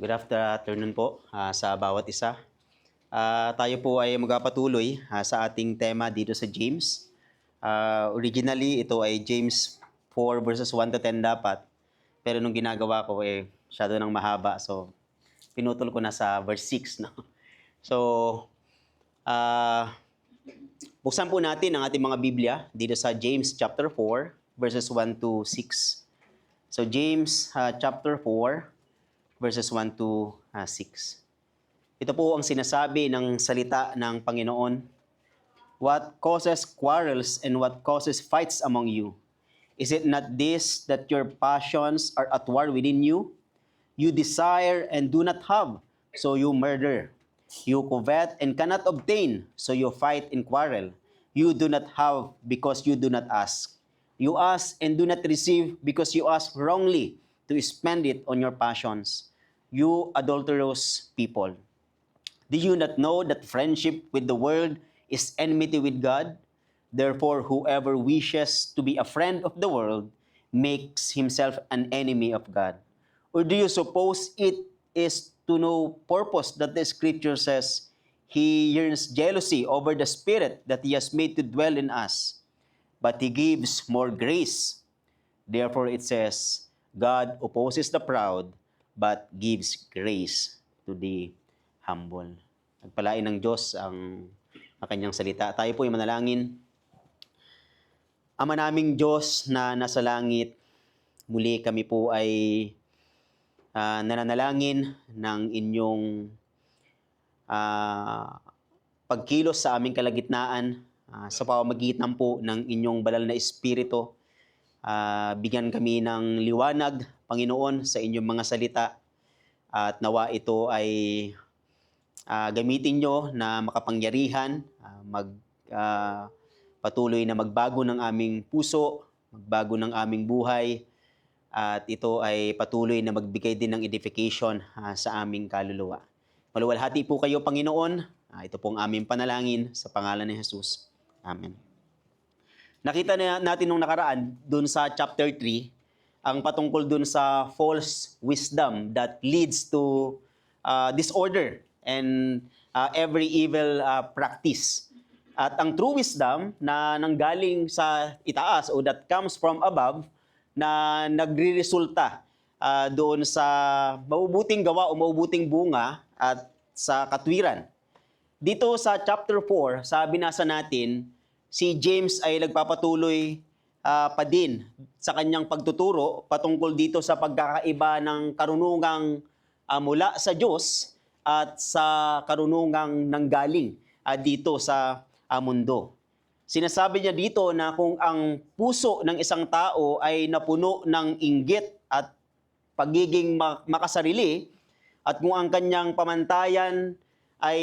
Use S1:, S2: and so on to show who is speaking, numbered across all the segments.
S1: Good afternoon po sa bawat isa. Tayo po ay magpapatuloy sa ating tema dito sa James. Originally, ito ay James 4 verses 1 to 10 dapat. Pero nung ginagawa ko, masyado nang mahaba. So, pinutol ko na sa verse 6. No? So, buksan po natin ang ating mga Biblia dito sa James chapter 4 verses 1 to 6. So, James chapter 4 verses 1 to 6. Ito po ang sinasabi ng salita ng Panginoon. What causes quarrels and what causes fights among you? Is it not this, that your passions are at war within you? You desire and do not have, so you murder. You covet and cannot obtain, so you fight and quarrel. You do not have because you do not ask. You ask and do not receive because you ask wrongly, to spend it on your passions. You adulterous people. Do you not know that friendship with the world is enmity with God? Therefore, whoever wishes to be a friend of the world makes himself an enemy of God. Or do you suppose it is to no purpose that the scripture says, He yearns jealousy over the Spirit that He has made to dwell in us, but He gives more grace. Therefore it says, God opposes the proud, but gives grace to the humble. Nagpalain ng Diyos ang kanyang salita. Tayo po ay manalangin. Ama naming Diyos na nasa langit, muli kami po ay nananalangin ng inyong pagkilos sa aming kalagitnaan sa pamamagitan po ng inyong banal na Espiritu. Bigyan kami ng liwanag, Panginoon, sa inyong mga salita at nawa ito ay gamitin nyo na makapangyarihan, patuloy na magbago ng aming puso, magbago ng aming buhay, at ito ay patuloy na magbigay din ng edification sa aming kaluluwa. Maluwalhati po kayo, Panginoon. Ito pong aming panalangin sa pangalan ni Jesus. Amen. Nakita na natin nung nakaraan, dun sa chapter 3, ang patungkol dun sa false wisdom that leads to disorder and every evil practice. At ang true wisdom na nanggaling sa itaas o that comes from above na nagre-resulta doon sa mabubuting gawa o mabubuting bunga at sa katwiran. Dito sa chapter 4, sa binasa natin, si James ay nagpapatuloy pa din sa kanyang pagtuturo patungkol dito sa pagkakaiba ng karunungang mula sa Diyos at sa karunungang nanggaling dito sa mundo. Sinasabi niya dito na kung ang puso ng isang tao ay napuno ng inggit at pagiging makasarili at kung ang kanyang pamantayan ay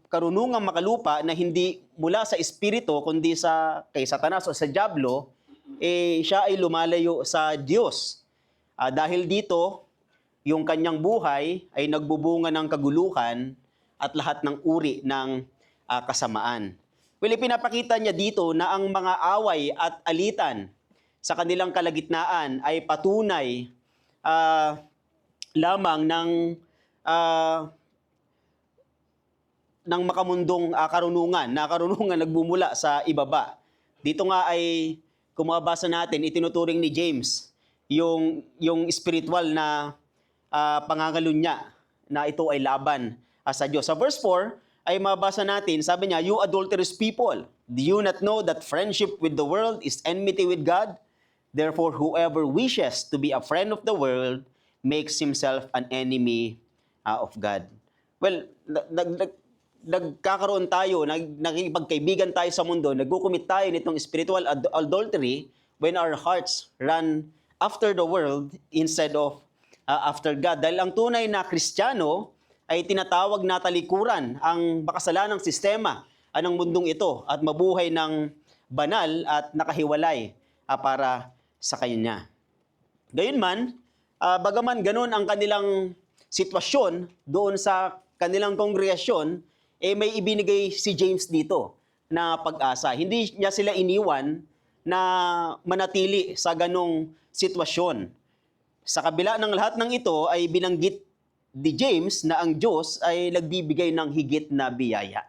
S1: karunungang makalupa na hindi mula sa espiritu kundi kay Satanas o sa Diablo, siya ay lumalayo sa Diyos. Dahil dito, yung kanyang buhay ay nagbubunga ng kaguluhan at lahat ng uri ng kasamaan. Well, ipinapakita niya dito na ang mga away at alitan sa kanilang kalagitnaan ay patunay lamang ng makamundong karunungan, na karunungan nagbumula sa ibaba. Dito nga ay, kung mababasa natin, itinuturing ni James yung spiritual na pangangalunya na ito ay laban sa Diyos. Sa verse 4 ay mababasa natin, sabi niya, You adulterous people, do you not know that friendship with the world is enmity with God? Therefore, whoever wishes to be a friend of the world makes himself an enemy of God. Well, nagkakaroon tayo, nakikipagkaibigan tayo sa mundo, nagkukumit tayo nitong spiritual adultery when our hearts run after the world instead of after God. Dahil ang tunay na Kristiyano ay tinatawag na talikuran ang makasalanang sistema ng mundong ito at mabuhay ng banal at nakahiwalay para sa Kanya. Gayunman, bagaman ganun ang kanilang sitwasyon doon sa kanilang kongregasyon, may ibinigay si James dito na pag-asa. Hindi niya sila iniwan na manatili sa ganong sitwasyon. Sa kabila ng lahat ng ito ay binanggit ni James na ang Diyos ay nagbibigay ng higit na biyaya.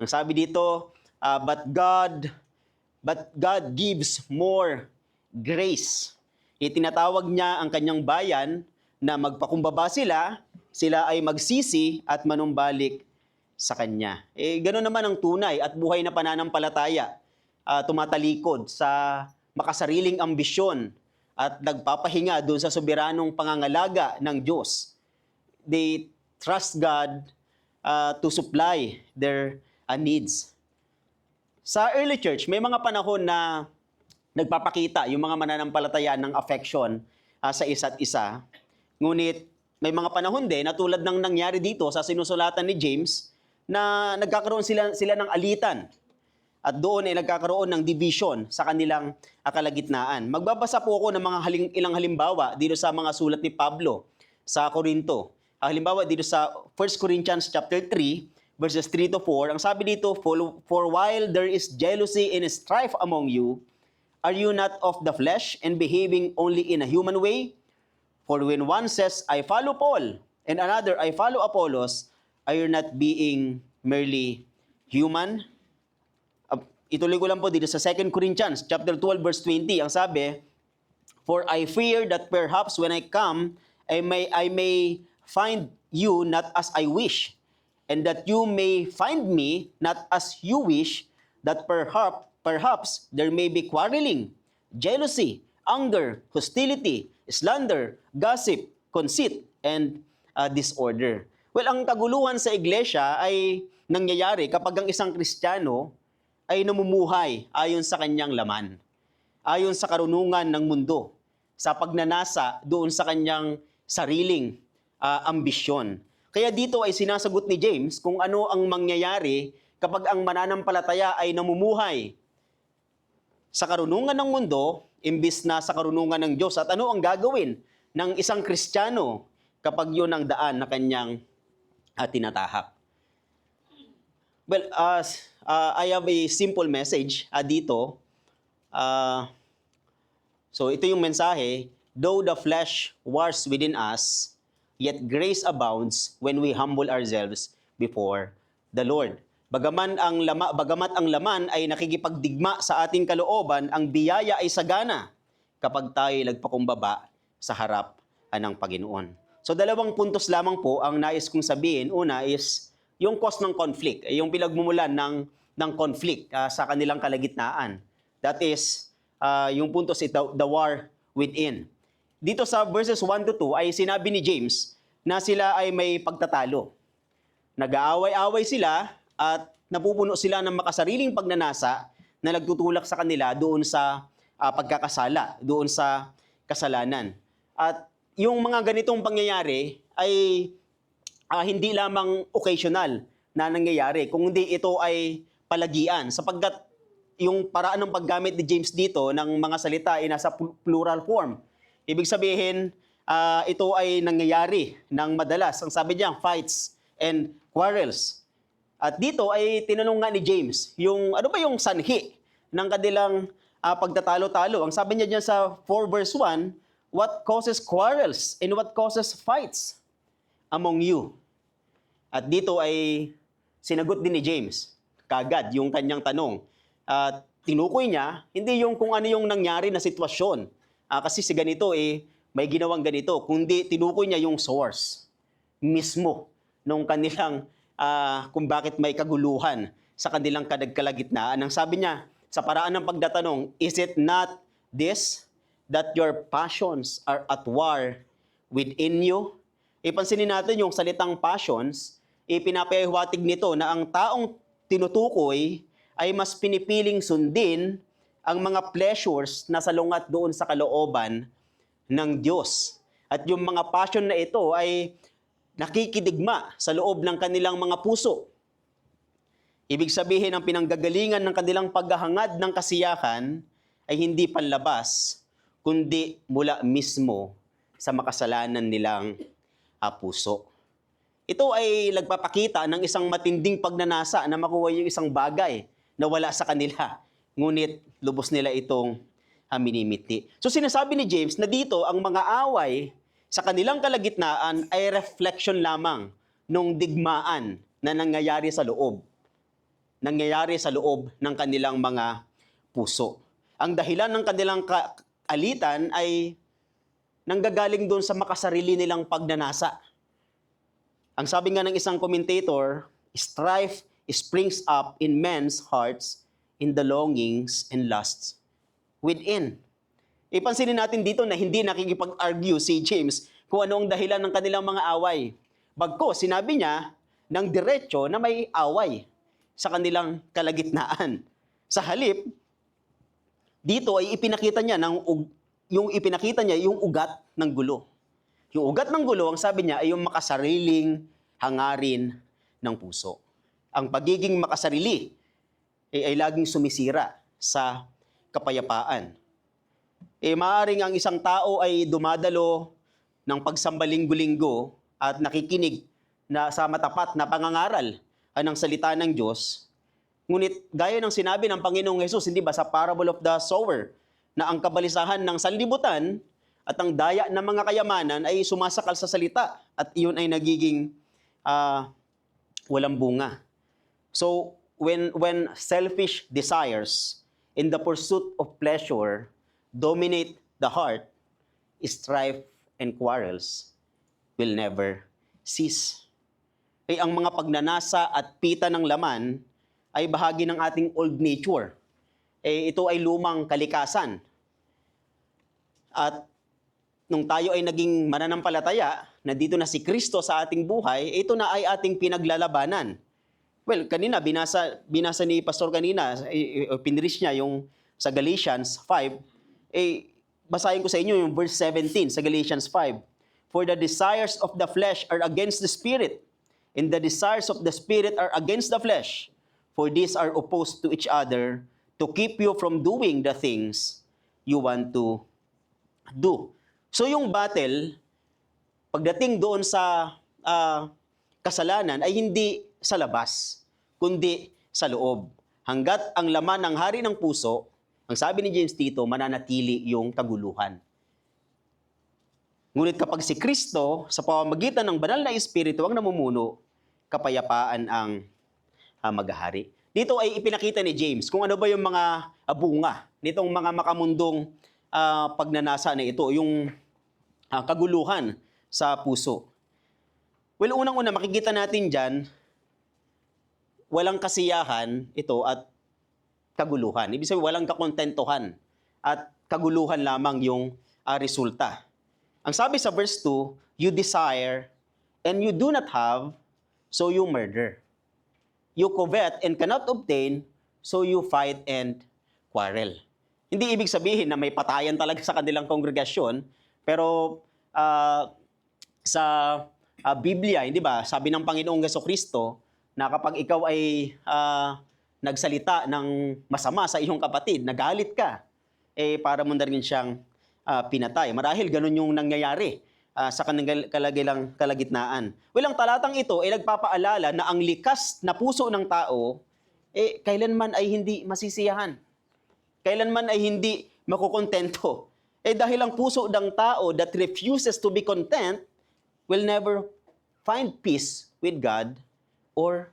S1: Ang sabi dito, but God gives more grace. Itinatawag niya ang kanyang bayan na magpakumbaba sila ay magsisi at manumbalik sa Kanya. Gano'n naman ang tunay at buhay na pananampalataya. Tumatalikod sa makasariling ambisyon at nagpapahinga doon sa soberanong pangangalaga ng Diyos. They trust God to supply their needs. Sa early church, may mga panahon na nagpapakita yung mga mananampalataya ng affection sa isa't isa. Ngunit may mga panahon din na tulad ng nangyari dito sa sinusulatan ni James na nagkakaroon sila ng alitan. At doon ay nagkakaroon ng division sa kanilang kalagitnaan. Magbabasa po ako ng mga ilang halimbawa dito sa mga sulat ni Pablo sa Korinto. Halimbawa dito sa 1 Corinthians chapter 3, verses 3 to 4, ang sabi dito, For while there is jealousy and strife among you, are you not of the flesh and behaving only in a human way? For when one says, I follow Paul, and another, I follow Apollos, are you not being merely human? Ituloy ko lang po dito sa 2 Corinthians chapter 12 verse 20, ang sabi, For I fear that perhaps when I come, I may find you not as I wish, and that you may find me not as you wish, that perhaps there may be quarreling, jealousy, anger, hostility, slander, gossip, conceit, and disorder. Well, ang kaguluhan sa iglesia ay nangyayari kapag ang isang Kristiyano ay namumuhay ayon sa kanyang laman, ayon sa karunungan ng mundo, sa pagnanasa doon sa kanyang sariling ambisyon. Kaya dito ay sinasagot ni James kung ano ang mangyayari kapag ang mananampalataya ay namumuhay sa karunungan ng mundo imbis na sa karunungan ng Diyos. At ano ang gagawin ng isang Kristiyano kapag yun ang daan na kanyang tinatahak? Well, I have a simple message dito. So ito yung mensahe, though the flesh wars within us, yet grace abounds when we humble ourselves before the Lord. Bagamat ang laman ay nakikipagdigma sa ating kalooban, ang biyaya ay sagana kapag tayo nagpakumbaba sa harap ng Panginoon. So 2 puntos lamang po ang nais kong sabihin. Una is yung cause ng conflict, yung pinagmumulan ng conflict sa kanilang kalagitnaan. That is, yung puntos ito, the war within. Dito sa verses 1 to 2 ay sinabi ni James na sila ay may pagtatalo. Nag-aaway-away sila at napupuno sila ng makasariling pagnanasa na nagtutulak sa kanila doon sa pagkakasala, doon sa kasalanan. At yung mga ganitong pangyayari ay hindi lamang occasional na nangyayari, kundi ito ay palagian sapagkat yung paraan ng paggamit ni James dito ng mga salita ay nasa plural form. Ibig sabihin, ito ay nangyayari ng madalas. Ang sabi niya, fights and quarrels. At dito ay tinanong nga ni James, ano ba yung sanhi ng kanilang pagtatalo-talo? Ang sabi niya diyan sa 4 verse 1, what causes quarrels and what causes fights among you? At dito ay sinagot din ni James kagad yung kanyang tanong. Tinukoy niya, hindi yung kung ano yung nangyari na sitwasyon. Kasi si ganito may ginawang ganito, kundi tinukoy niya yung source mismo nung kanilang kung bakit may kaguluhan sa kanilang kalagitnaan. Ang sabi niya, sa paraan ng pagdatanong, is it not this, that your passions are at war within you? Ipansinin natin yung salitang passions, ipinapahiwatig nito na ang taong tinutukoy ay mas pinipiling sundin ang mga pleasures na salungat doon sa kalooban ng Diyos. At yung mga passion na ito ay nakikidigma sa loob ng kanilang mga puso. Ibig sabihin, ang pinanggagalingan ng kanilang paghahangad ng kasiyahan ay hindi panlabas, kundi mula mismo sa makasalanan nilang puso. Ito ay nagpapakita ng isang matinding pagnanasa na makuha yung isang bagay na wala sa kanila. Ngunit lubos nila itong minimiti. So sinasabi ni James na dito ang mga away sa kanilang kalagitnaan ay reflection lamang nung digmaan na nangyayari sa loob. Nangyayari sa loob ng kanilang mga puso. Ang dahilan ng kanilang alitan ay nanggagaling doon sa makasarili nilang pagnanasa. Ang sabi nga ng isang commentator, strife springs up in men's hearts in the longings and lusts within. Ipansinin natin dito na hindi nakikipag-argue si James kung ano ang dahilan ng kanilang mga away. Bagkus, sinabi niya ng diretsyo na may away sa kanilang kalagitnaan. Sa halip, dito ay ipinakita niya yung ugat ng gulo. Yung ugat ng gulo, ang sabi niya ay yung makasariling hangarin ng puso. Ang pagiging makasarili ay laging sumisira sa kapayapaan. Maaaring ang isang tao ay dumadalo ng pagsamba linggo-linggo at nakikinig na sa matapat na pangangaral ng salita ng Diyos. Ngunit gaya ng sinabi ng Panginoong Hesus, hindi ba sa parable of the sower, na ang kabalisahan ng sanlibutan at ang daya ng mga kayamanan ay sumasakal sa salita at iyon ay nagiging walang bunga. So, when selfish desires in the pursuit of pleasure dominate the heart, strife and quarrels will never cease. Ang mga pagnanasa at pita ng laman ay bahagi ng ating old nature. Ito ay lumang kalikasan. At nung tayo ay naging mananampalataya, na dito na si Kristo sa ating buhay, ito na ay ating pinaglalabanan. Well, kanina, binasa ni Pastor kanina, pinirish niya yung sa Galatians 5, basahin ko sa inyo yung verse 17 sa Galatians 5. For the desires of the flesh are against the spirit, and the desires of the spirit are against the flesh. For these are opposed to each other to keep you from doing the things you want to do. So yung battle, pagdating doon sa kasalanan ay hindi sa labas, kundi sa loob. Hanggat ang laman ng hari ng puso, ang sabi ni James dito, mananatili yung kaguluhan. Ngunit kapag si Kristo, sa pamamagitan ng banal na Espiritu ang namumuno, kapayapaan ang maghahari. Dito ay ipinakita ni James kung ano ba yung mga bunga nitong mga makamundong pagnanasa na ito, yung kaguluhan sa puso. Well, unang-una makikita natin dyan, walang kasiyahan ito at kaguluhan. Ibig sabihin, walang kakontentuhan at kaguluhan lamang yung resulta. Ang sabi sa verse 2, you desire and you do not have, so you murder. You covet and cannot obtain, so you fight and quarrel. Hindi ibig sabihin na may patayan talaga sa kanilang kongregasyon, pero sa Biblia, hindi ba, sabi ng Panginoong Jesucristo na kapag ikaw ay nagsalita ng masama sa iyong kapatid, nagalit ka, para mo na rin siyang pinatay. Marahil ganun yung nangyayari sa kanilang kalagitnaan. Well, ang talatang ito ay nagpapaalala na ang likas na puso ng tao, kailanman ay hindi masisiyahan. Kailanman ay hindi makukontento. Dahil ang puso ng tao that refuses to be content will never find peace with God or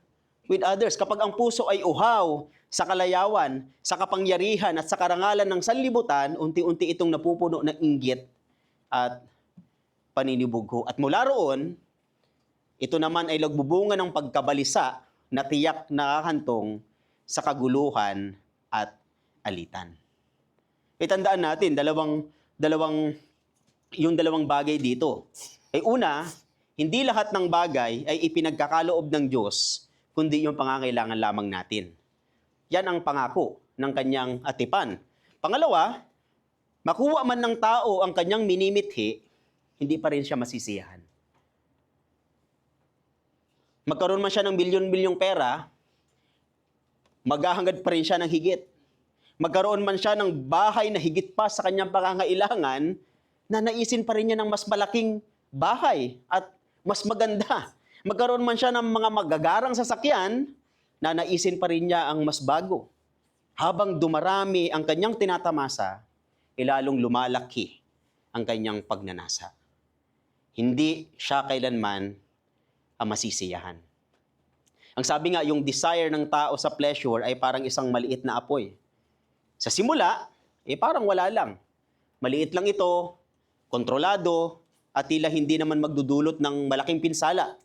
S1: with others. Kapag ang puso ay uhaw sa kalayawan, sa kapangyarihan at sa karangalan ng sanlibutan, unti-unti itong napupuno ng inggit at paninibugho. At mula roon, ito naman ay nagbubunga ng pagkabalisa na tiyak nakahantong sa kaguluhan at alitan. Itandaan natin, yung dalawang bagay dito. Una, hindi lahat ng bagay ay ipinagkakaloob ng Diyos, kundi yung pangangailangan lamang natin. Yan ang pangako ng kanyang atipan. Pangalawa, makuha man ng tao ang kanyang minimithi, hindi pa rin siya masisiyahan. Magkaroon man siya ng bilyon-bilyong pera, maghahangad pa rin siya ng higit. Magkaroon man siya ng bahay na higit pa sa kanyang pangangailangan, nanaisin pa rin niya ng mas malaking bahay at mas maganda. Magkaroon man siya ng mga magagarang sasakyan, nanaisin pa rin niya ang mas bago. Habang dumarami ang kanyang tinatamasa, lalong lumalaki ang kanyang pagnanasa. Hindi siya kailanman ang masisiyahan. Ang sabi nga, yung desire ng tao sa pleasure ay parang isang maliit na apoy. Sa simula, parang wala lang. Maliit lang ito, kontrolado, at tila hindi naman magdudulot ng malaking pinsala.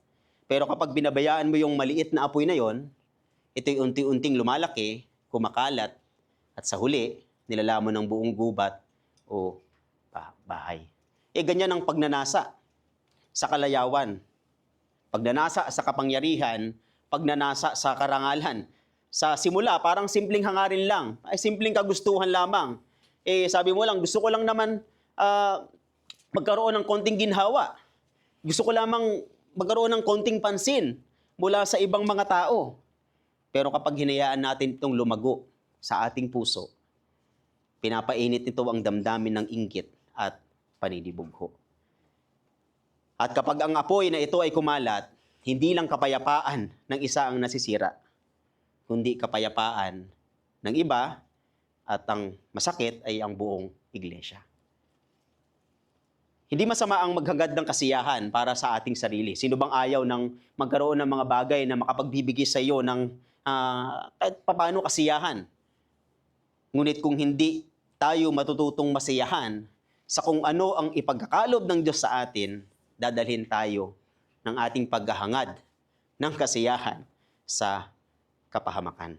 S1: Pero kapag binabayaan mo yung maliit na apoy na yon, ito'y unti-unting lumalaki, kumakalat, at sa huli, nilalamon ng buong gubat o bahay. Ganyan ang pagnanasa sa kalayawan. Pagnanasa sa kapangyarihan, pagnanasa sa karangalan. Sa simula, parang simpleng hangarin lang, simpleng kagustuhan lamang. Sabi mo lang, gusto ko lang naman magkaroon ng konting ginhawa. Gusto ko lamang magkaroon ng konting pansin mula sa ibang mga tao. Pero kapag hinayaan natin itong lumago sa ating puso, pinapainit nito ang damdamin ng inggit at paninibugho. At kapag ang apoy na ito ay kumalat, hindi lang kapayapaan ng isa ang nasisira, kundi kapayapaan ng iba, at ang masakit ay ang buong iglesia. Hindi masama ang maghangad ng kasiyahan para sa ating sarili. Sino bang ayaw ng magkaroon ng mga bagay na makapagbibigay sa iyo ng kahit papaano kasiyahan? Ngunit kung hindi tayo matututong masiyahan sa kung ano ang ipagkakalob ng Diyos sa atin, dadalhin tayo ng ating paghahangad ng kasiyahan sa kapahamakan.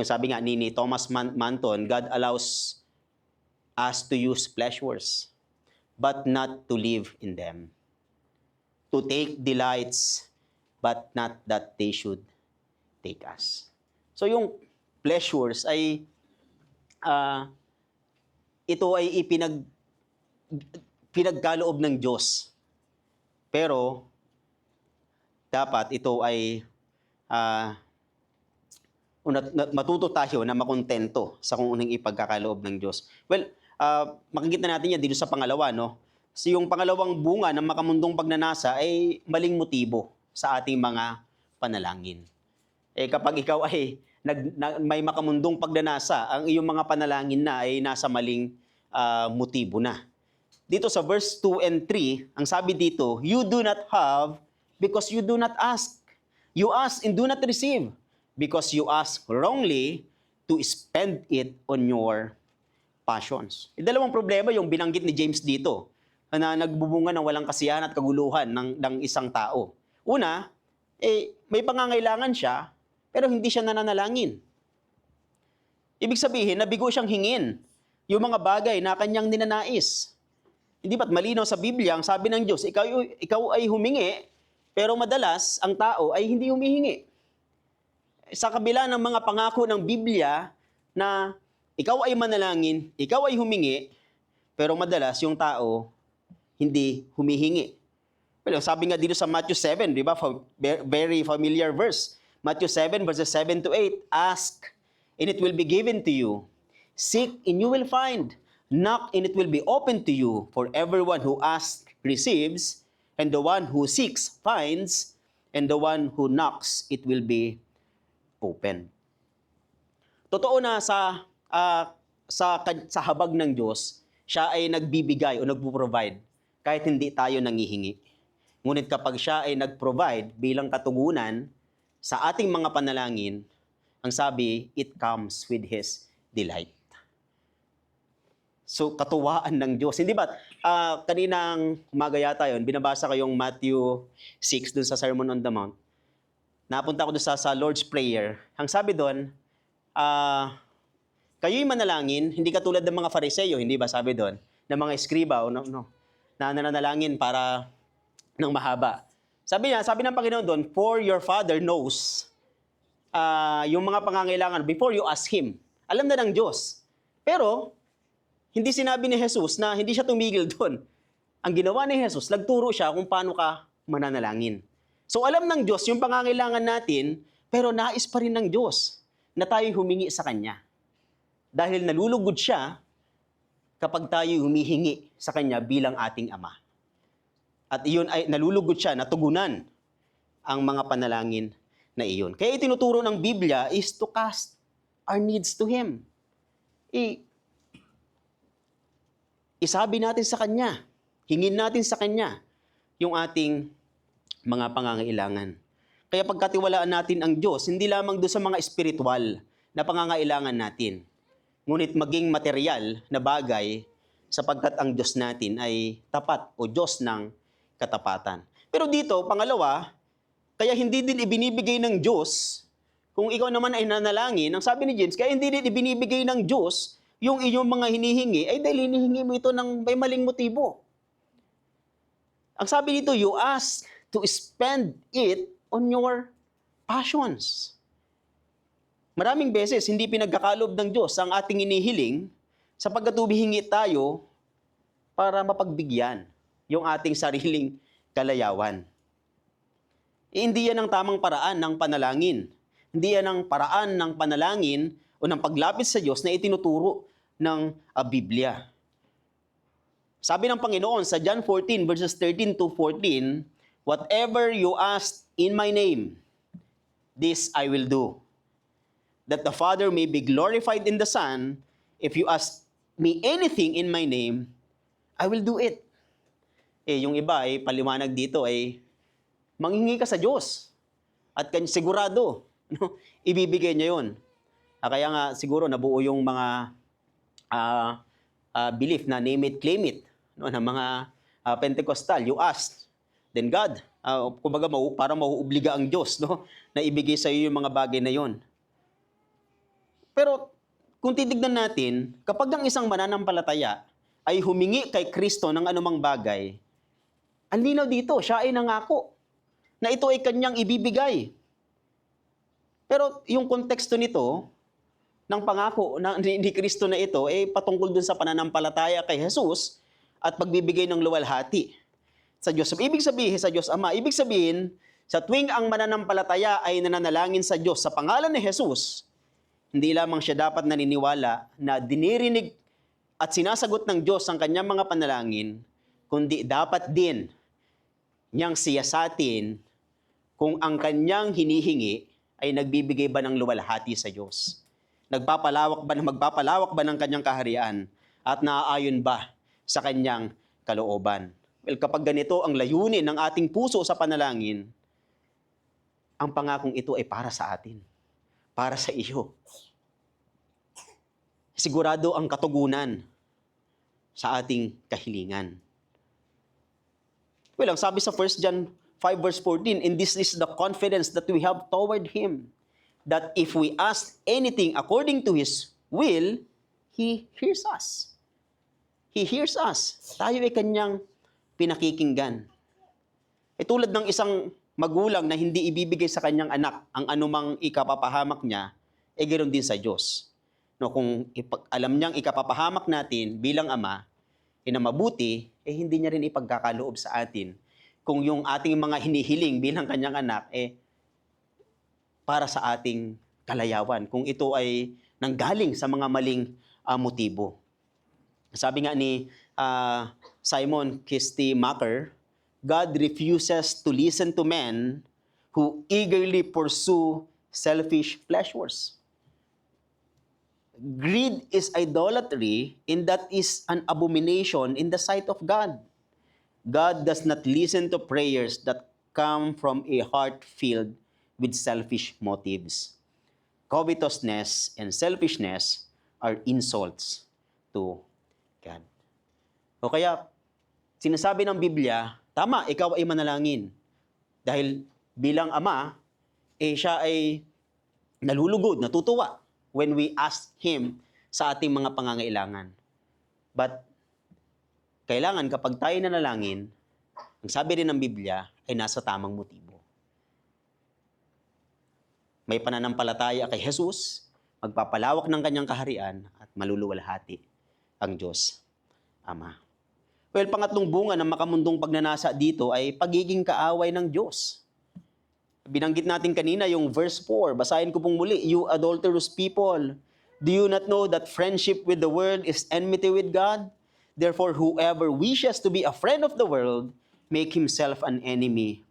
S1: Sabi nga ni Thomas Manton, God allows us to use pleasures, but not to live in them. To take delights, but not that they should take us. So yung pleasures ay, ito ay pinagkaloob ng Diyos. Pero, dapat ito ay matuto tayo na makontento sa kung unang ipagkakaloob ng Diyos. Well, makikita natin yan dito sa pangalawa, no? So yung pangalawang bunga ng makamundong pagnanasa ay maling motibo sa ating mga panalangin. Kapag ikaw ay may makamundong pagnanasa, ang iyong mga panalangin na ay nasa maling motibo na. Dito sa verse 2 and 3, ang sabi dito, you do not have because you do not ask. You ask and do not receive because you ask wrongly to spend it on your passions. Dalawang problema yung binanggit ni James dito na nagbubunga ng walang kasiyahan at kaguluhan ng isang tao. Una, may pangangailangan siya, pero hindi siya nananalangin. Ibig sabihin, nabigo siyang hingin yung mga bagay na kanyang ninanais. Hindi ba't malinaw sa Biblia, ang sabi ng Diyos, ikaw ay humingi, pero madalas ang tao ay hindi humihingi. Sa kabila ng mga pangako ng Biblia na ikaw ay manalangin, ikaw ay humingi, pero madalas yung tao hindi humihingi. Well, sabi nga dito sa Matthew 7, di ba? Very familiar verse. Matthew 7 verses 7 to 8, ask and it will be given to you. Seek and you will find. Knock and it will be open to you. For everyone who asks receives, and the one who seeks finds, and the one who knocks it will be open. Totoo na sa habag ng Diyos, siya ay nagbibigay o nagpo-provide kahit hindi tayo nangihingi. Ngunit kapag siya ay nag-provide bilang katugunan sa ating mga panalangin, ang sabi, it comes with His delight. So, katuwaan ng Diyos. Hindi ba, kaninang umaga yata yun, binabasa ko yung Matthew 6 dun sa Sermon on the Mount. Napunta ko dun sa Lord's Prayer. Ang sabi doon, kayo'y manalangin, hindi katulad ng mga Fariseo, hindi ba sabi doon, ng mga eskriba, na nananalangin para ng mahaba. Sabi ng Panginoon doon, for your Father knows yung mga pangangailangan before you ask Him. Alam na ng Diyos. Pero, hindi sinabi ni Jesus na hindi siya tumigil doon. Ang ginawa ni Jesus, nagturo siya kung paano ka mananalangin. So alam ng Diyos yung pangangailangan natin, pero nais pa rin ng Diyos na tayo humingi sa Kanya. Dahil nalulugod siya kapag tayo humihingi sa Kanya bilang ating Ama. At iyon ay nalulugod siya, natugunan ang mga panalangin na iyon. Kaya itinuturo ng Biblia is to cast our needs to Him. isabi natin sa Kanya, hingin natin sa Kanya yung ating mga pangangailangan. Kaya pagkatiwalaan natin ang Diyos, hindi lamang doon sa mga espiritual na pangangailangan natin, ngunit maging material na bagay sapagkat ang Diyos natin ay tapat o Diyos ng katapatan. Pero dito, pangalawa, kaya hindi din ibinibigay ng Diyos, kung ikaw naman ay nanalangin, ang sabi ni James, kaya hindi din ibinibigay ng Diyos yung iyong mga hinihingi, ay dahil hinihingi mo ito ng may maling motibo. Ang sabi dito, you ask to spend it on your passions. Maraming beses, hindi pinagkakalob ng Diyos ang ating inihiling sapagkat humihingi tayo para mapagbigyan yung ating sariling kalayawan. Hindi yan ang tamang paraan ng panalangin. Hindi yan ang paraan ng panalangin o ng paglapit sa Diyos na itinuturo ng Biblia. Sabi ng Panginoon sa John 14 verses 13 to 14, whatever you ask in my name, this I will do, that the Father may be glorified in the Son. If you ask me anything in my name, I will do it. Yung iba ay paliwanag dito ay manghingi ka sa Diyos at sigurado ibibigay niya yun. Kaya nga siguro nabuo yung mga belief na name it, claim it, ng mga Pentecostal. You ask, then God, kumbaga para mauobliga ang Diyos na ibigay sa iyo yung mga bagay na yon. Pero kung titignan natin, kapag ang isang mananampalataya ay humingi kay Kristo ng anumang bagay, ang linaw dito, siya ay nangako na ito ay kanyang ibibigay. Pero yung konteksto nito, ng pangako ni Kristo na ito, patungkol dun sa pananampalataya kay Jesus at pagbibigay ng luwalhati sa Diyos. Ibig sabihin sa Diyos Ama, ibig sabihin, sa tuwing ang mananampalataya ay nananalangin sa Diyos sa pangalan ni Jesus, hindi lamang siya dapat naniniwala na dinirinig at sinasagot ng Diyos ang kanyang mga panalangin, kundi dapat din niyang siyasatin kung ang kanyang hinihingi ay nagbibigay ba ng luwalhati sa Diyos. Magpapalawak ba ng kanyang kaharian at naaayon ba sa kanyang kalooban? Well, kapag ganito ang layunin ng ating puso sa panalangin, ang pangakong ito ay para sa atin, para sa iyo. Sigurado ang katugunan sa ating kahilingan. Well, ang sabi sa 1 John 5 verse 14, and this is the confidence that we have toward Him, that if we ask anything according to His will, He hears us. He hears us. Tayo ay Kanyang pinakikinggan. Tulad ng isang magulang na hindi ibibigay sa kanyang anak ang anumang ikapapahamak niya, ganoon din sa Diyos. Kung alam niyang ikapapahamak natin bilang Ama, na mabuti, hindi niya rin ipagkakaloob sa atin kung yung ating mga hinihiling bilang kanyang anak, para sa ating kalayawan, kung ito ay nanggaling sa mga maling motibo. Sabi nga ni Simon Kistemaker, God refuses to listen to men who eagerly pursue selfish pleasures. Greed is idolatry, and that is an abomination in the sight of God. God does not listen to prayers that come from a heart filled with selfish motives. Covetousness and selfishness are insults to God. O kaya, sinasabi ng Biblia, tama, ikaw ay manalangin. Dahil bilang Ama, siya ay nalulugod, natutuwa when we ask Him sa ating mga pangangailangan. But, kailangan kapag tayo nanalangin, ang sabi rin ng Biblia ay nasa tamang motibo. May pananampalataya kay Jesus, magpapalawak ng kanyang kaharian at maluluwalhati ang Diyos Ama. Well, pangatlong bunga ng makamundong pagnanasa dito ay pagiging kaaway ng Diyos. Binanggit natin kanina yung verse 4. Basahin ko pong muli. You adulterous people, do you not know that friendship with the world is enmity with God? Therefore, whoever wishes to be a friend of the world, make himself an enemy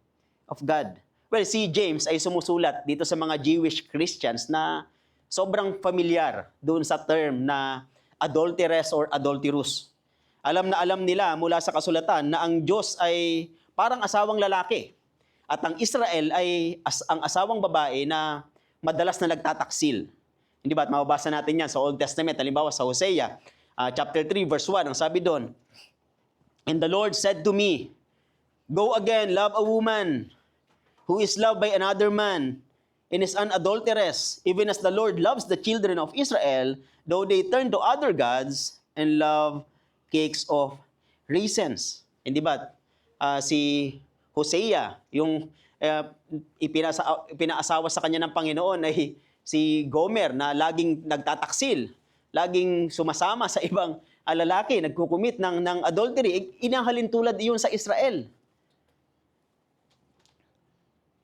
S1: of God. Well, si James ay sumusulat dito sa mga Jewish Christians na sobrang familiar doon sa term na adulteress or adulterous. Alam na alam nila mula sa kasulatan na ang Diyos ay parang asawang lalaki. At ang Israel ay ang asawang babae na madalas na nagtataksil. Hindi ba? At mababasa natin yan sa Old Testament. Halimbawa sa Hosea, chapter 3, verse 1. Ang sabi doon, "And the Lord said to me, Go again, love a woman who is loved by another man and is an adulteress, even as the Lord loves the children of Israel, though they turn to other gods and love cakes of raisins." Hindi ba? Si Hosea, yung ipinaasawa sa kanya ng Panginoon ay si Gomer na laging nagtataksil, laging sumasama sa ibang lalaki, nagkukumit ng adultery. Inahalin tulad iyon sa Israel.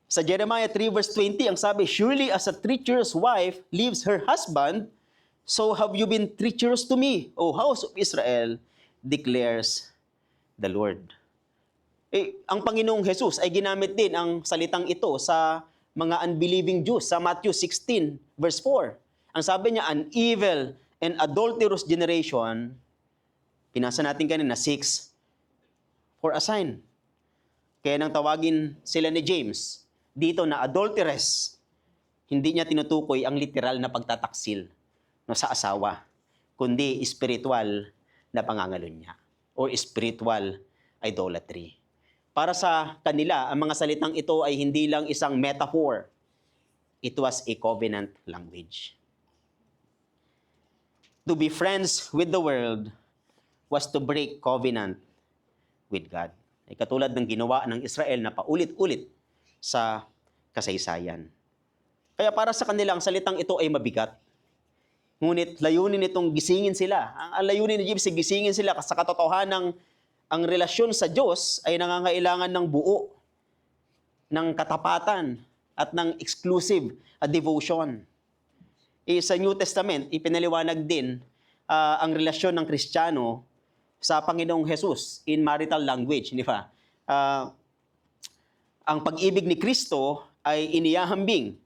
S1: Sa Jeremiah 3 verse 20, ang sabi, "Surely as a treacherous wife leaves her husband, so have you been treacherous to me, O house of Israel, declares the Lord." Ang Panginoong Jesus ay ginamit din ang salitang ito sa mga unbelieving Jews sa Matthew 16 verse 4. Ang sabi niya, "An evil and adulterous generation," pinasa natin kanina, 6, "for a sign." Kaya nang tawagin sila ni James dito na adulteress, hindi niya tinutukoy ang literal na pagtataksil sa asawa, kundi spiritual na pangangalunya o spiritual idolatry. Para sa kanila, ang mga salitang ito ay hindi lang isang metaphor. It was a covenant language. To be friends with the world was to break covenant with God. Ay katulad ng ginawa ng Israel na paulit-ulit sa kasaysayan. Kaya para sa kanila, ang salitang ito ay mabigat. Ngunit layunin itong gisingin sila. Ang layunin ni James ay gisingin sila sa katotohanan ng ang relasyon sa Diyos ay nangangailangan ng buo, ng katapatan, at ng exclusive devotion. Sa New Testament, ipinaliwanag din ang relasyon ng Kristiyano sa Panginoong Jesus in marital language, di ba? Ang pag-ibig ni Kristo ay inihahambing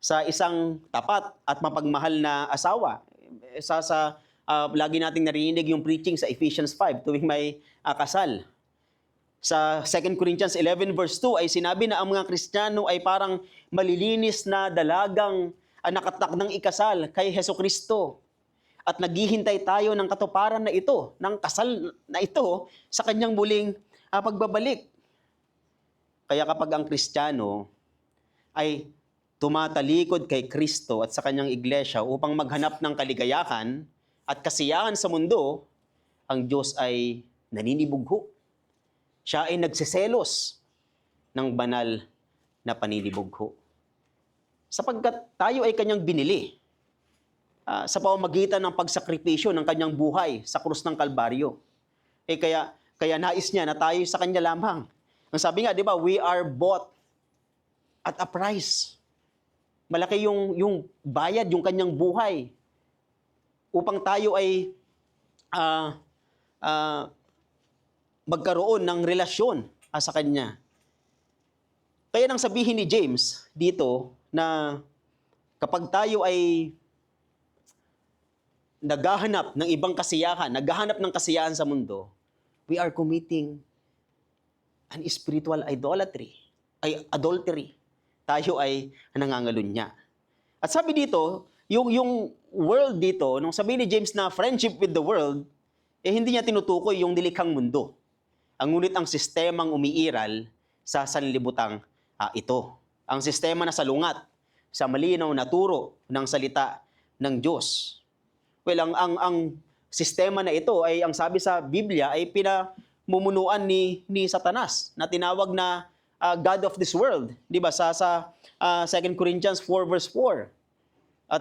S1: sa isang tapat at mapagmahal na asawa. Lagi nating narinig yung preaching sa Ephesians 5 tuwing may kasal. Sa 2 Corinthians 11 verse 2 ay sinabi na ang mga Kristiyano ay parang malilinis na dalagang nakatak ng ikasal kay Hesukristo. At naghihintay tayo ng katuparan na ito, ng kasal na ito sa kanyang muling pagbabalik. Kaya kapag ang Kristiyano ay tumatalikod kay Kristo at sa kanyang iglesia upang maghanap ng kaligayahan at kasiyahan sa mundo, ang Diyos ay naninibugho. Siya ay nagseselos ng banal na paninibugho. Sapagkat tayo ay kanyang binili sa pamamagitan ng pagsakripisyo ng kanyang buhay sa krus ng Kalbaryo. Kaya nais niya na tayo sa kanya lamang. Ang sabi nga, di ba, we are bought at a price. Malaki yung bayad, yung kanyang buhay upang tayo ay magkaroon ng relasyon sa kanya. Kaya nang sabihin ni James dito na kapag tayo ay naghahanap ng ibang kasiyahan, naghahanap ng kasiyahan sa mundo, we are committing an spiritual adultery. Tayo ay nangangalunya. At sabi dito, yung world dito, nung sabi ni James na friendship with the world, hindi niya tinutukoy yung dilikhang mundo. Ngunit ang sistemang umiiral sa sanlibutang ito. Ang sistema na salungat sa malinaw na turo ng salita ng Diyos. Well, ang sistema na ito ay, ang sabi sa Biblia, ay pinamumunuan ni Satanas na tinawag na God of this world. Di ba? Sa 2 Corinthians 4 verse 4.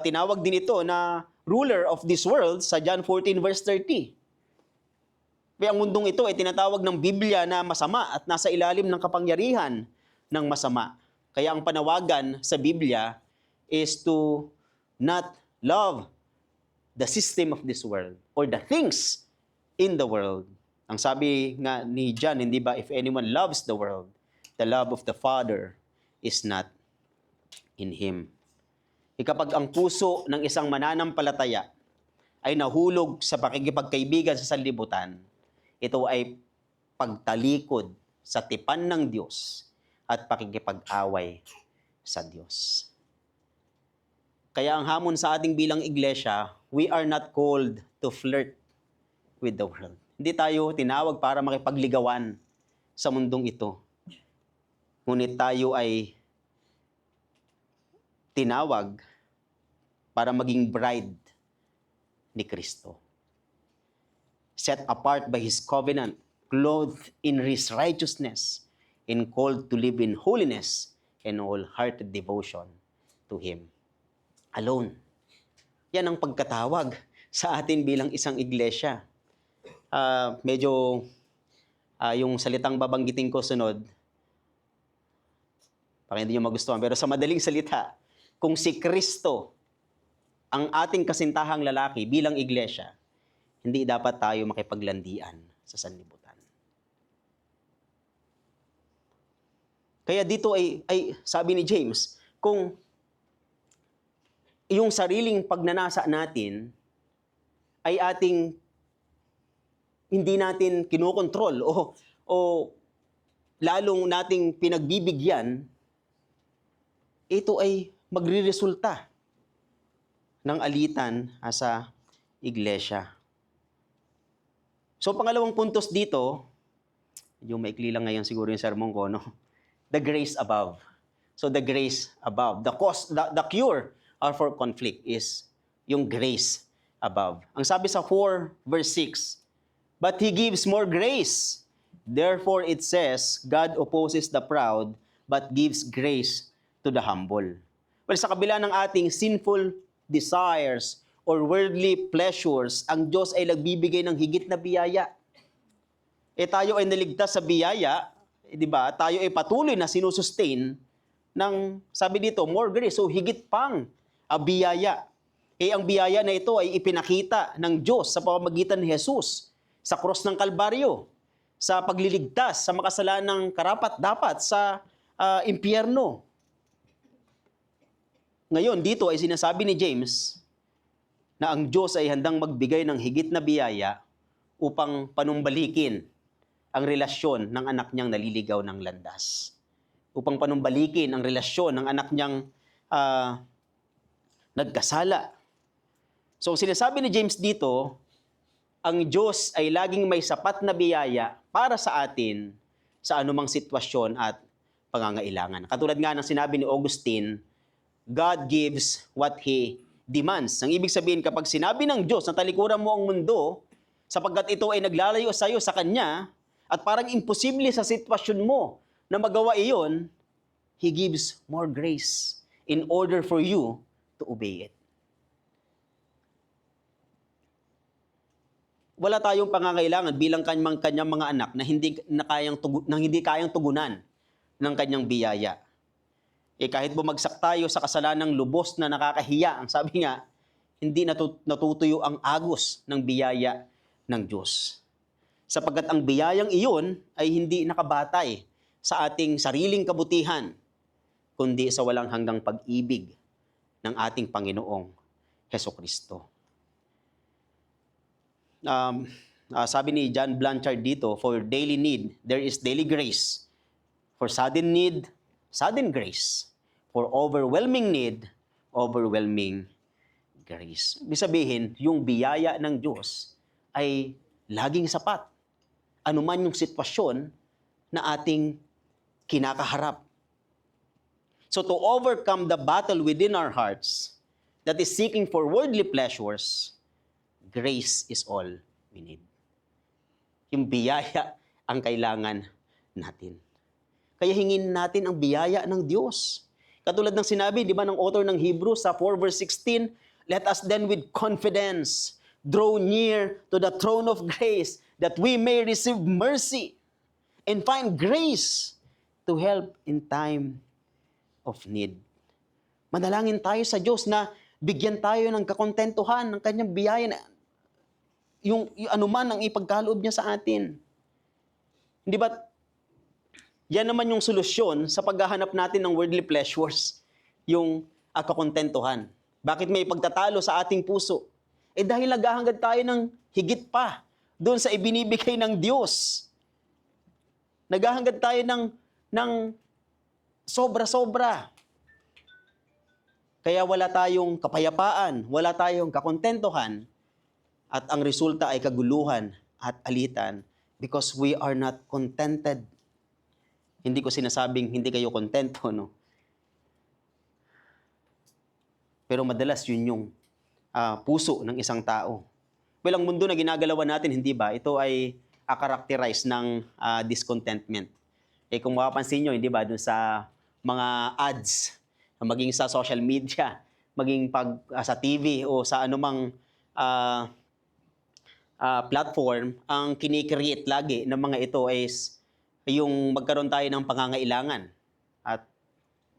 S1: Tinawag din ito na ruler of this world sa John 14 verse 30. Kaya ang mundong ito ay tinatawag ng Biblia na masama at nasa ilalim ng kapangyarihan ng masama. Kaya ang panawagan sa Biblia is to not love the system of this world or the things in the world. Ang sabi nga ni John, hindi ba, if anyone loves the world, the love of the Father is not in him. Kapag ang puso ng isang mananampalataya ay nahulog sa pakikipagkaibigan sa sanlibutan, Ito ay pagtalikod sa tipan ng Diyos at pakikipag-away sa Diyos. Kaya ang hamon sa ating bilang iglesia, we are not called to flirt with the world. Hindi tayo tinawag para makipagligawan sa mundong ito. Ngunit tayo ay tinawag para maging bride ni Kristo. Set apart by His covenant, clothed in His righteousness, and called to live in holiness and wholehearted devotion to Him alone. Yan ang pagkatawag sa atin bilang isang iglesia. Yung salitang babanggitin ko sunod, baka hindi nyo magustuhan, pero sa madaling salita, kung si Kristo ang ating kasintahang lalaki bilang iglesia, hindi dapat tayo makipaglandian sa sanlibutan. Kaya dito ay sabi ni James, kung yung sariling pagnanasa natin ay ating hindi natin kinokontrol o lalong nating pinagbibigyan, ito ay magriresulta ng alitan sa iglesia. So, pangalawang puntos dito, yung maikli lang ngayon siguro yung sermon ko, no? The grace above. So, the grace above. The cure for conflict is yung grace above. Ang sabi sa 4 verse 6, but He gives more grace. Therefore, it says, God opposes the proud, but gives grace to the humble. Well, sa kabila ng ating sinful desires or worldly pleasures, ang Diyos ay nagbibigay ng higit na biyaya. Tayo ay naligtas sa biyaya, di ba? Tayo ay patuloy na sinusustain ng, sabi dito, more grace. So, higit pang biyaya. Ang biyaya na ito ay ipinakita ng Diyos sa pamamagitan ni Jesus sa krus ng Kalbaryo, sa pagliligtas sa makasalanang karapat-dapat sa impyerno. Ngayon, dito ay sinasabi ni James na ang Diyos ay handang magbigay ng higit na biyaya upang panumbalikin ang relasyon ng anak niyang naliligaw ng landas. Upang panumbalikin ang relasyon ng anak niyang nagkasala. So, sinasabi ni James dito, ang Diyos ay laging may sapat na biyaya para sa atin sa anumang sitwasyon at pangangailangan. Katulad nga ng sinabi ni Augustine, God gives what He demands. Ang ibig sabihin, kapag sinabi ng Diyos na talikuran mo ang mundo, sapagkat ito ay naglalayo sa iyo sa Kanya, at parang imposible sa sitwasyon mo na magawa iyon, He gives more grace in order for you to obey it. Wala tayong pangangailangan bilang kanyang mga anak na hindi kayang tugunan ng kanyang biyaya. Kahit bumagsak tayo sa kasalanang lubos na nakakahiya, ang sabi nga, hindi natutuyo ang agos ng biyaya ng Diyos. Sapagkat ang biyayang iyon ay hindi nakabatay sa ating sariling kabutihan, kundi sa walang hanggang pag-ibig ng ating Panginoong Hesukristo. Sabi ni John Blanchard dito, for daily need, there is daily grace. For sudden need, sudden grace. For overwhelming need, overwhelming grace. Ibig sabihin, yung biyaya ng Diyos ay laging sapat. Ano man yung sitwasyon na ating kinakaharap. So to overcome the battle within our hearts that is seeking for worldly pleasures, grace is all we need. Yung biyaya ang kailangan natin. Kaya hingin natin ang biyaya ng Diyos. Katulad ng sinabi, di ba, ng author ng Hebrews sa 4 verse 16, let us then with confidence draw near to the throne of grace that we may receive mercy and find grace to help in time of need. Manalangin tayo sa Diyos na bigyan tayo ng kakontentuhan ng kanyang biyaya na yung anuman ang ipagkaloob niya sa atin. Hindi ba? Yan naman yung solusyon sa paghahanap natin ng worldly pleasures, yung kakontentuhan. Bakit may pagtatalo sa ating puso? Dahil naghahangad tayo ng higit pa doon sa ibinibigay ng Diyos. Naghahangad tayo ng sobra-sobra. Kaya wala tayong kapayapaan, wala tayong kakontentuhan, at ang resulta ay kaguluhan at alitan because we are not contented. Hindi ko sinasabing hindi kayo kontento, no? Pero madalas yun yung puso ng isang tao. Well, ang mundo na ginagalawan natin, hindi ba? Ito ay characterized ng discontentment. Eh kung mapapansin nyo, hindi ba, dun sa mga ads, maging sa social media, maging sa TV o sa anumang platform, ang kinikreate lagi ng mga ito is yung magkaroon tayo ng pangangailangan at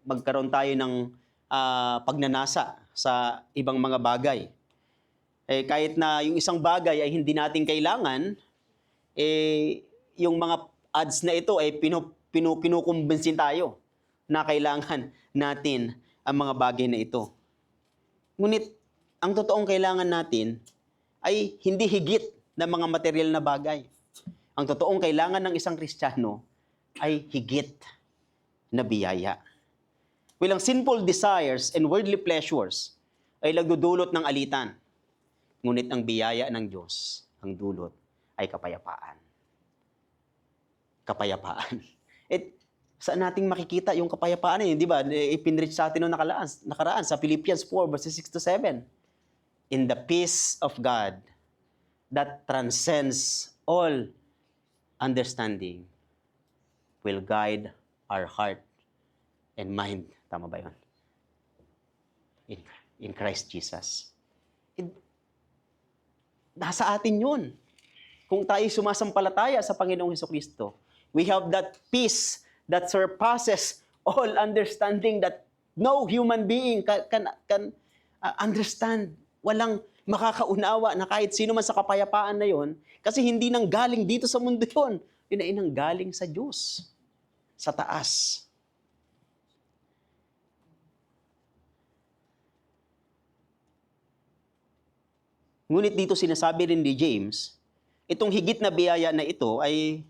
S1: magkaroon tayo ng pagnanasa sa ibang mga bagay. Eh, kahit na yung isang bagay ay hindi natin kailangan, eh, yung mga ads na ito ay kinukumbinsin tayo na kailangan natin ang mga bagay na ito. Ngunit, ang totoong kailangan natin ay hindi higit na mga material na bagay. Ang totoong kailangan ng isang Kristiyano ay higit na biyaya. Well, ang sinful desires and worldly pleasures ay nagdudulot ng alitan. Ngunit ang biyaya ng Diyos, ang dulot, ay kapayapaan. Kapayapaan. Saan nating makikita yung kapayapaan eh? Di ba? Ipinreach sa atin noong nakaraan sa Philippians 4, verses 6 to 7. In the peace of God that transcends all understanding will guide our heart and mind. Tama ba yun? In Christ Jesus. Nasa atin yun. Kung tayo sumasampalataya sa Panginoong Hesukristo, we have that peace that surpasses all understanding that no human being can understand. Walang makakaunawa na kahit sino man sa kapayapaan na yon, kasi hindi nang galing dito sa mundo yun. Yun ay nang galing sa Diyos, sa taas. Ngunit dito sinasabi rin ni James, itong higit na biyaya na ito ay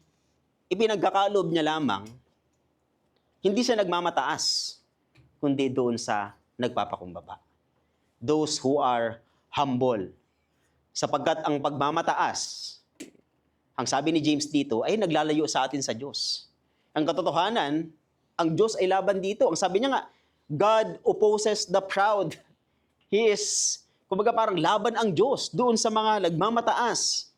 S1: ipinagkakalob niya lamang, hindi sa nagmamataas, kundi doon sa nagpapakumbaba. Those who are humble. Sapagkat ang pagmamataas, ang sabi ni James dito, ay naglalayo sa atin sa Diyos. Ang katotohanan, ang Diyos ay laban dito. Ang sabi niya nga, God opposes the proud. He is, kumbaga parang laban ang Diyos doon sa mga nagmamataas.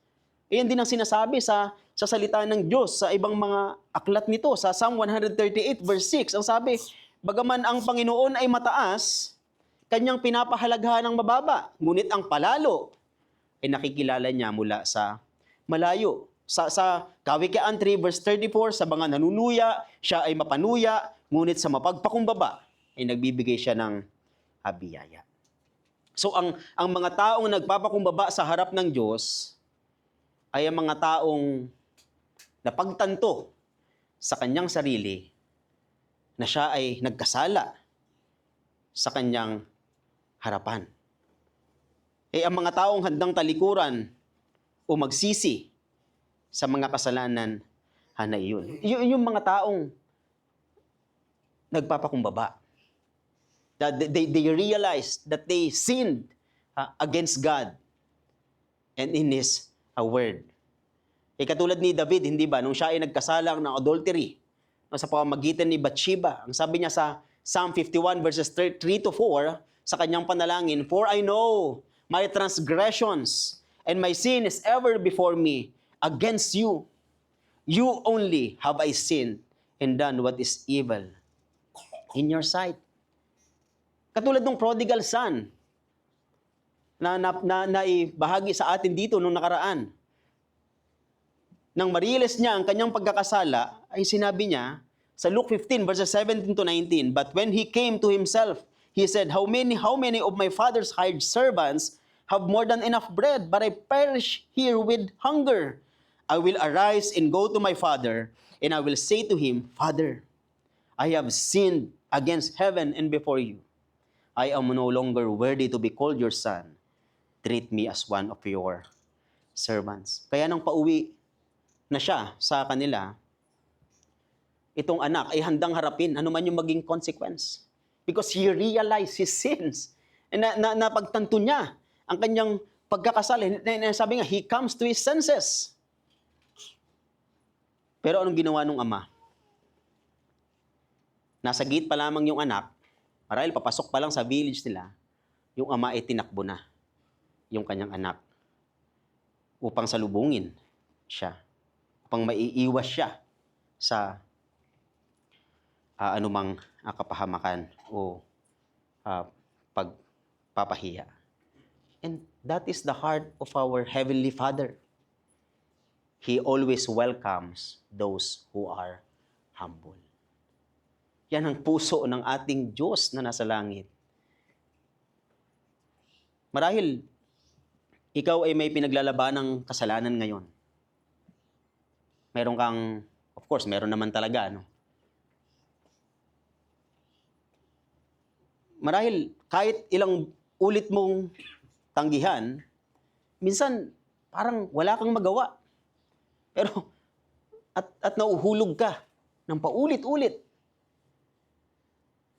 S1: Iyan din ang sinasabi sa salita ng Diyos sa ibang mga aklat nito. Sa Psalm 138 verse 6, ang sabi, bagaman ang Panginoon ay mataas, kanyang pinapahalagahan ng mababa. Ngunit ang palalo ay nakikilala niya mula sa malayo. Sa Kawikaan 3 verse 34, sa mga nanunuya, siya ay mapanuya, ngunit sa mapagpakumbaba ay nagbibigay siya ng biyaya. So ang mga taong nagpapakumbaba sa harap ng Diyos ay ang mga taong napagtanto sa kanyang sarili na siya ay nagkasala sa kanyang harapan. Eh ang mga taong handang talikuran o magsisi sa mga kasalanan na iyon. Yung mga taong nagpapakumbaba. They realized that they sinned against God and in His word. Eh katulad ni David, hindi ba, nung siya ay nagkasalang ng adultery sa pamamagitan ni Bathsheba, ang sabi niya sa Psalm 51 verses 3 to 4, sa kanyang panalangin, for I know my transgressions and my sin is ever before me. Against you, you only have I sinned and done what is evil in your sight. Katulad ng prodigal son na ibahagi sa atin dito nung nakaraan. Nang mariles niya ang kanyang pagkakasala, ay sinabi niya sa Luke 15 verses 17 to 19, but when he came to himself, he said, How many of my father's hired servants have more than enough bread, but I perish here with hunger. I will arise and go to my father, and I will say to him, Father, I have sinned against heaven and before you. I am no longer worthy to be called your son. Treat me as one of your servants. Kaya nang pauwi na siya sa kanila, itong anak ay handang harapin ano man yung maging consequence. Because he realized his sins. And napagtanto niya ang kanyang pagkakasala. Sabi nga, he comes to his senses. Pero anong ginawa nung ama? Nasa gate pa lamang yung anak, marahil papasok pa lang sa village nila, yung ama ay tinakbo na yung kanyang anak upang salubungin siya, upang maiiwas siya sa anumang kapahamakan o pagpapahiya. And that is the heart of our Heavenly Father. He always welcomes those who are humble. Yan ang puso ng ating Diyos na nasa langit. Marahil, ikaw ay may pinaglalaban ng kasalanan ngayon. Meron kang, of course, meron naman talaga, no? Marahil, kahit ilang ulit mong tanggihan, minsan, parang wala kang magawa. Pero, at nauhulog ka ng paulit-ulit.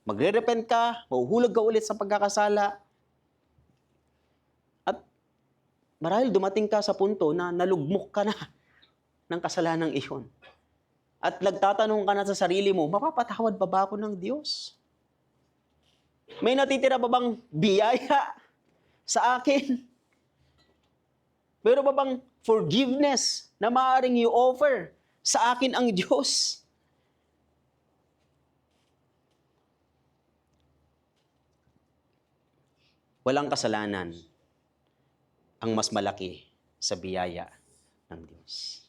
S1: Magre-repent ka, mahuhulog ka ulit sa pagkakasala. At marahil dumating ka sa punto na nalugmok ka na ng kasalanang iyon. At nagtatanong ka na sa sarili mo, mapapatawad pa ba ako ng Diyos? May natitira pa bang biyaya sa akin? Meron pa bang forgiveness na maaaring i-offer sa akin ang Diyos? Walang kasalanan ang mas malaki sa biyaya ng Diyos.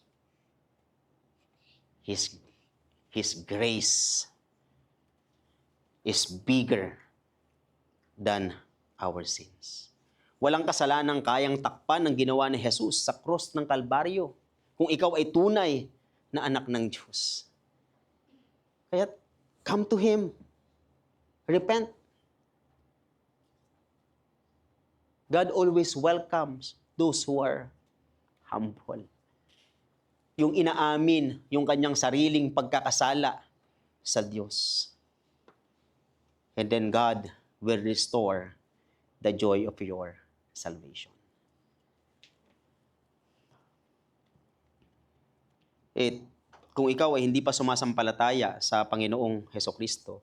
S1: His grace is bigger than our sins. Walang kasalanang kayang takpan ng ginawa ni Jesus sa cross ng Kalbaryo kung ikaw ay tunay na anak ng Diyos. Kaya come to Him. Repent. God always welcomes those who are humble. Yung inaamin yung kanyang sariling pagkakasala sa Diyos. And then God will restore the joy of your salvation. Kung ikaw ay hindi pa sumasampalataya sa Panginoong Hesukristo,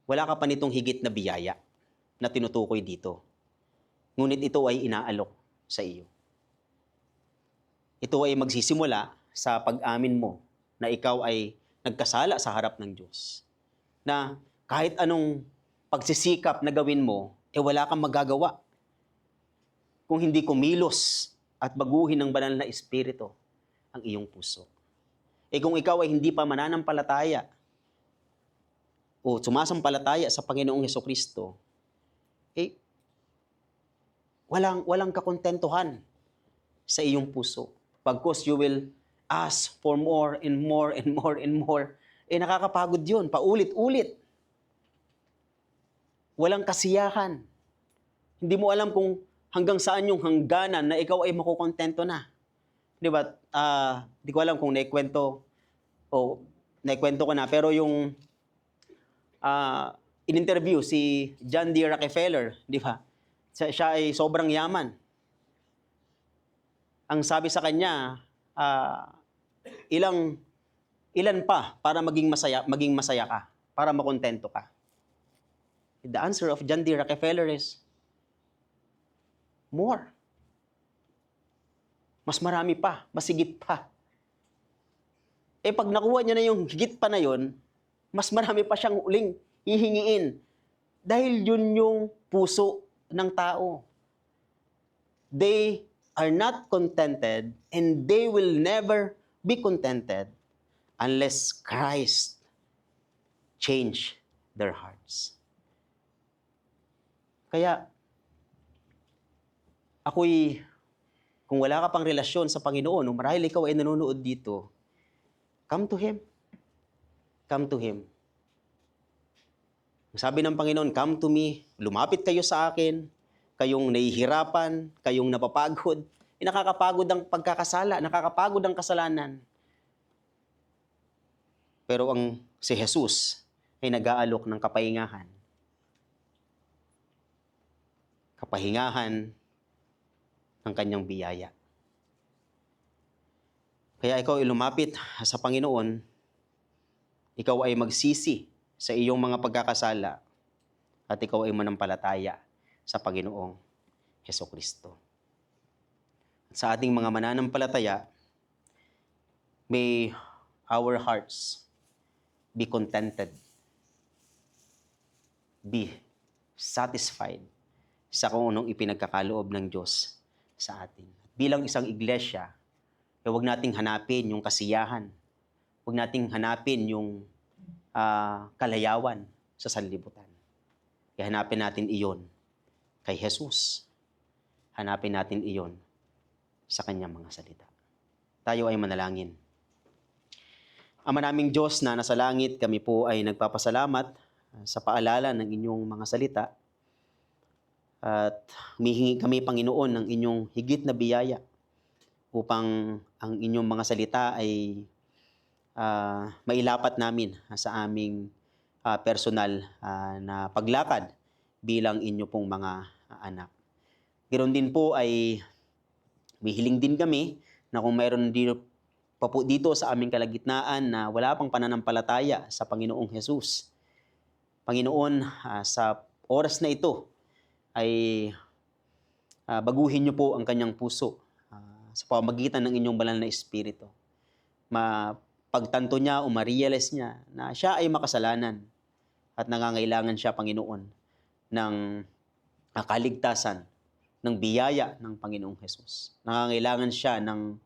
S1: wala ka pa nitong higit na biyaya na tinutukoy dito. Ngunit ito ay inaalok sa iyo. Ito ay magsisimula sa pag-amin mo na ikaw ay nagkasala sa harap ng Diyos. Na kahit anong pagsisikap na gawin mo, wala kang magagawa kung hindi kumilos at baguhin ng banal na Espiritu ang iyong puso. Kung ikaw ay hindi pa mananampalataya o sumasampalataya sa Panginoong Hesukristo, walang kakontentuhan sa iyong puso. Pagkos you will ask for more and more and more and more, nakakapagod yun, paulit-ulit. Walang kasiyahan. Hindi mo alam kung hanggang saan yung hangganan na ikaw ay makukontento na. Di ba? Di ko alam kung naikwento ko na, pero yung in-interview si John D. Rockefeller, di ba? Siya ay sobrang yaman. Ang sabi sa kanya, ilan pa para maging masaya ka, para makontento ka. The answer of John D. Rockefeller is more. Mas marami pa, mas higit pa. Pag nakuha niya na yung higit pa na yon, mas marami pa siyang uling hihingiin. Dahil yun yung puso ng tao. They are not contented and they will never be contented unless Christ change their hearts. Kaya, kung wala ka pang relasyon sa Panginoon, marahil ikaw ay nanonood dito, come to Him. Come to Him. Sabi ng Panginoon, come to me, lumapit kayo sa akin, kayong nahihirapan, kayong napapagod. Nakakapagod ang pagkakasala, nakakapagod ang kasalanan. Pero si Jesus ay nag-aalok ng kapahingahan. Kapahingahan ng kanyang biyaya. Kaya ikaw ay lumapit sa Panginoon, ikaw ay magsisi sa iyong mga pagkakasala at ikaw ay manampalataya sa Panginoong Hesukristo. Sa ating mga mananampalataya, may our hearts be contented, be satisfied sa kung anong ipinagkakaloob ng Diyos sa atin. Bilang isang iglesia, huwag nating hanapin yung kasiyahan. Huwag nating hanapin yung kalayawan sa sanlibutan. Kaya hanapin natin iyon kay Jesus. Hanapin natin iyon sa kanyang mga salita. Tayo ay manalangin. Ama naming Diyos na nasa langit, kami po ay nagpapasalamat sa paalala ng inyong mga salita. At humihingi kami, Panginoon, ng inyong higit na biyaya upang ang inyong mga salita ay mailapat namin sa aming personal na paglakad bilang inyo pong mga anak. Ganoon din po ay hiling din kami na kung mayroon dito sa aming kalagitnaan na wala pang pananampalataya sa Panginoong Jesus. Panginoon, sa oras na ito ay baguhin niyo po ang kanyang puso sa pamamagitan ng inyong banal na Espiritu. Mapagtanto niya o ma-realize niya na siya ay makasalanan at nangangailangan siya, Panginoon, ng kaligtasan, ng biyaya ng Panginoong Jesus. Nangangailangan siya ng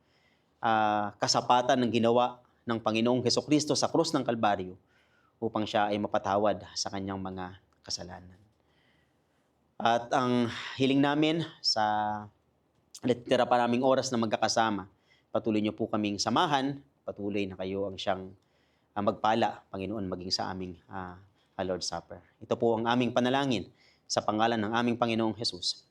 S1: kasapatan ng ginawa ng Panginoong Hesukristo sa krus ng Kalbaryo upang siya ay mapatawad sa kanyang mga kasalanan. At ang hiling namin sa natitira pa naming oras na magkakasama, patuloy niyo po kaming samahan, patuloy na kayo ang siyang magpala, Panginoon, maging sa aming Lord's Supper. Ito po ang aming panalangin sa pangalan ng aming Panginoong Jesus.